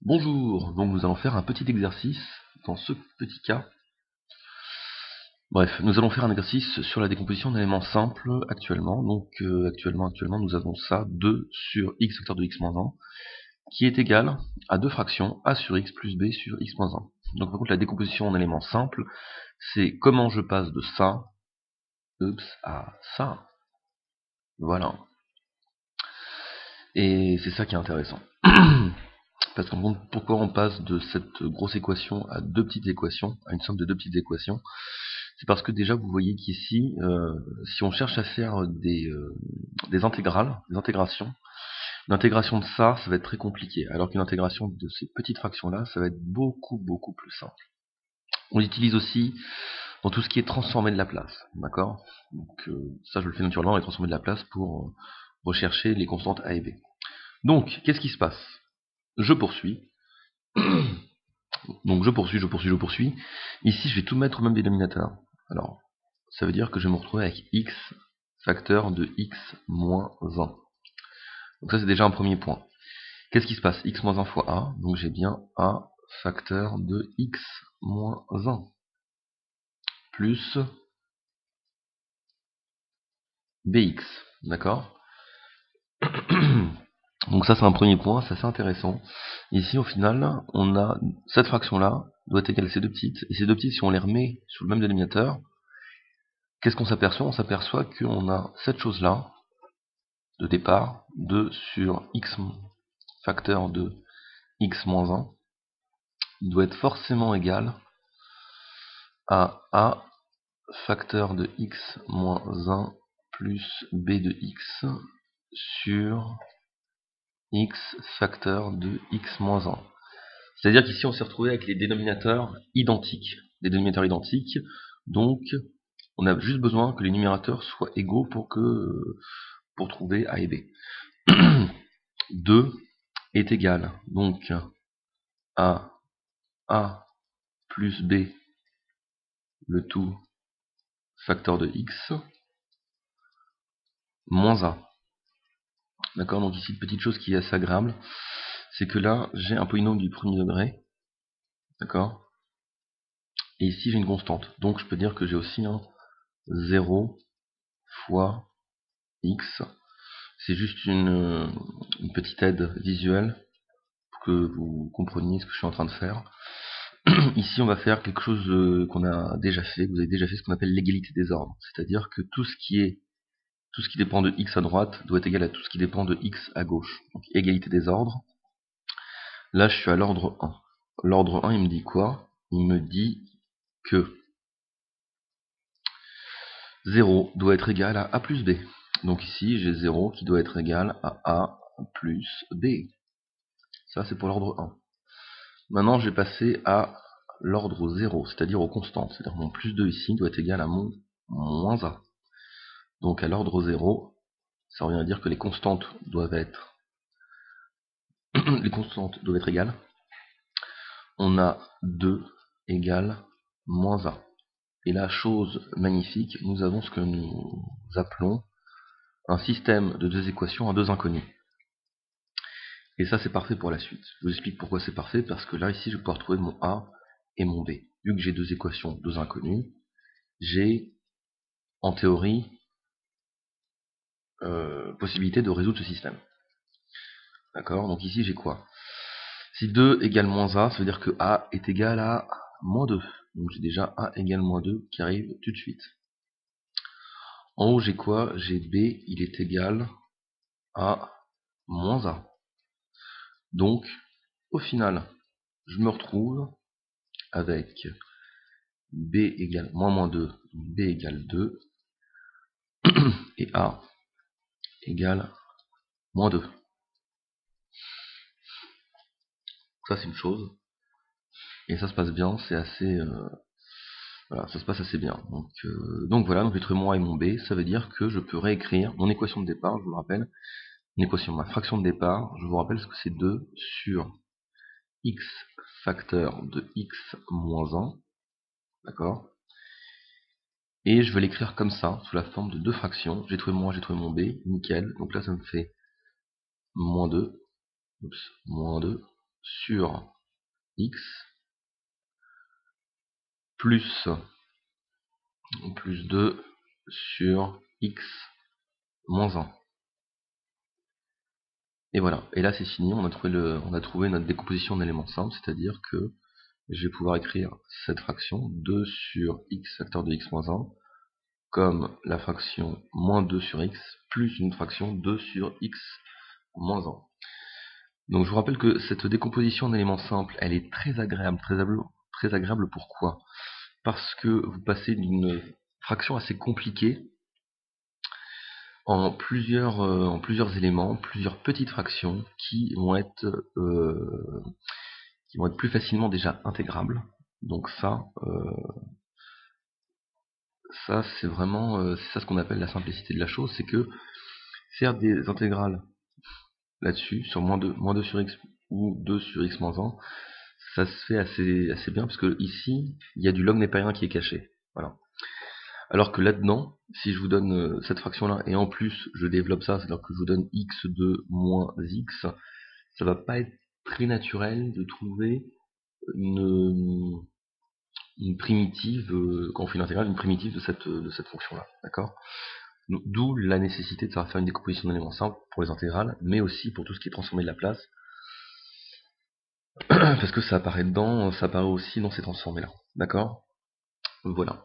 Bonjour, donc nous allons faire un petit exercice dans ce petit cas. Bref, nous allons faire un exercice sur la décomposition d'éléments simples actuellement. Donc actuellement nous avons ça, 2 sur x facteur de x moins 1, qui est égal à deux fractions a sur x plus b sur x moins 1. Donc par contre la décomposition en éléments simples, c'est comment je passe de ça, à ça. Voilà. Et c'est ça qui est intéressant. Parce qu'en gros, pourquoi on passe de cette grosse équation à deux petites équations, à une somme de deux petites équations? C'est parce que déjà vous voyez qu'ici, si on cherche à faire des intégrales, des intégrations, l'intégration de ça va être très compliqué, alors qu'une intégration de ces petites fractions-là, ça va être beaucoup plus simple. On l'utilise aussi dans tout ce qui est transformé de la place, d'accord? Donc ça je le fais naturellement, et transformer de la place pour rechercher les constantes a et b. Donc, qu'est-ce qui se passe? Je poursuis. Donc je poursuis. Ici, je vais tout mettre au même dénominateur. Alors, ça veut dire que je vais me retrouver avec x facteur de x moins 1. Donc ça, c'est déjà un premier point. Qu'est-ce qui se passe? X moins 1 fois a, donc j'ai bien a facteur de x moins 1, plus bx, d'accord? Donc ça, c'est un premier point, c'est assez intéressant. Ici, au final, on a cette fraction-là doit être égale à ces deux petites, et ces deux petites, si on les remet sur le même dénominateur, qu'est-ce qu'on s'aperçoit? On s'aperçoit qu'on a cette chose-là, de départ, 2 sur x facteur de x moins 1, doit être forcément égal à a facteur de x moins 1 plus b de x sur x facteur de x moins 1. C'est-à-dire qu'ici on s'est retrouvé avec les dénominateurs identiques. Des dénominateurs identiques, donc on a juste besoin que les numérateurs soient égaux pour trouver a et b. 2 est égal donc à a plus b, le tout facteur de x, moins a. D'accord, donc ici, une petite chose qui est assez agréable, c'est que là, j'ai un polynôme du premier degré, d'accord, et ici, j'ai une constante. Donc, je peux dire que j'ai aussi un 0 fois x. C'est juste une petite aide visuelle pour que vous compreniez ce que je suis en train de faire. Ici, on va faire quelque chose qu'on a déjà fait. Vous avez déjà fait ce qu'on appelle l'égalité des ordres. C'est-à-dire que tout ce qui dépend de x à droite doit être égal à tout ce qui dépend de x à gauche. Donc, égalité des ordres. Là, je suis à l'ordre 1. L'ordre 1, il me dit quoi? Il me dit que 0 doit être égal à a plus b. Donc ici, j'ai 0 qui doit être égal à a plus b. Ça, c'est pour l'ordre 1. Maintenant, je vais passer à l'ordre 0, c'est-à-dire aux constantes. C'est-à-dire mon plus 2 ici doit être égal à mon moins a. Donc à l'ordre 0, ça revient à dire que les constantes doivent être égales. On a 2 égale moins a. Et la chose magnifique, nous avons ce que nous appelons un système de deux équations à deux inconnus. Et ça, c'est parfait pour la suite. Je vous explique pourquoi c'est parfait, parce que là, ici, je vais pouvoir trouver mon a et mon b. Vu que j'ai deux équations, deux inconnues, j'ai, en théorie, possibilité de résoudre ce système. D'accord? Donc ici, j'ai quoi? Si 2 égale moins a, ça veut dire que a est égal à moins 2. Donc j'ai déjà a égale moins 2 qui arrive tout de suite. En haut, j'ai quoi? J'ai b, il est égal à moins a. Donc, au final, je me retrouve avec b égale moins 2, b égale 2, et a égale moins 2. Ça, c'est une chose. Et ça se passe bien, c'est assez... voilà, ça se passe assez bien. Donc voilà, donc j'ai trouvé mon a et mon b, ça veut dire que je peux réécrire mon équation de départ, je vous le rappelle, ma fraction de départ, je vous rappelle ce que c'est 2 sur x facteur de x moins 1, d'accord? Et je vais l'écrire comme ça, sous la forme de deux fractions. J'ai trouvé mon a, j'ai trouvé mon b, nickel. Donc là, ça me fait moins 2, moins 2, sur x plus 2 sur x moins 1. Et voilà, et là c'est fini, on a trouvé notre décomposition en éléments simples, c'est-à-dire que je vais pouvoir écrire cette fraction 2 sur x facteur de x moins 1 comme la fraction moins 2 sur x plus une fraction 2 sur x moins 1. Donc je vous rappelle que cette décomposition en éléments simples, elle est très agréable. Très agréable pourquoi? Parce que vous passez d'une fraction assez compliquée en plusieurs éléments, plusieurs petites fractions qui vont être plus facilement déjà intégrables. Donc ça c'est vraiment c'est ça ce qu'on appelle la simplicité de la chose, c'est que faire des intégrales là-dessus, sur moins 2 sur x ou 2 sur x moins 1, ça se fait assez bien, parce que ici, il y a du log népérien qui est caché. Voilà. Alors que là-dedans, si je vous donne cette fraction-là, et en plus je développe ça, c'est-à-dire que je vous donne x2 moins x, ça va pas être très naturel de trouver une primitive, quand on fait l'intégrale, une primitive de cette fonction-là. D'accord? D'où la nécessité de savoir faire une décomposition d'éléments simples pour les intégrales, mais aussi pour tout ce qui est transformé de Laplace, parce que ça apparaît aussi dans ces transformés-là. D'accord? Voilà.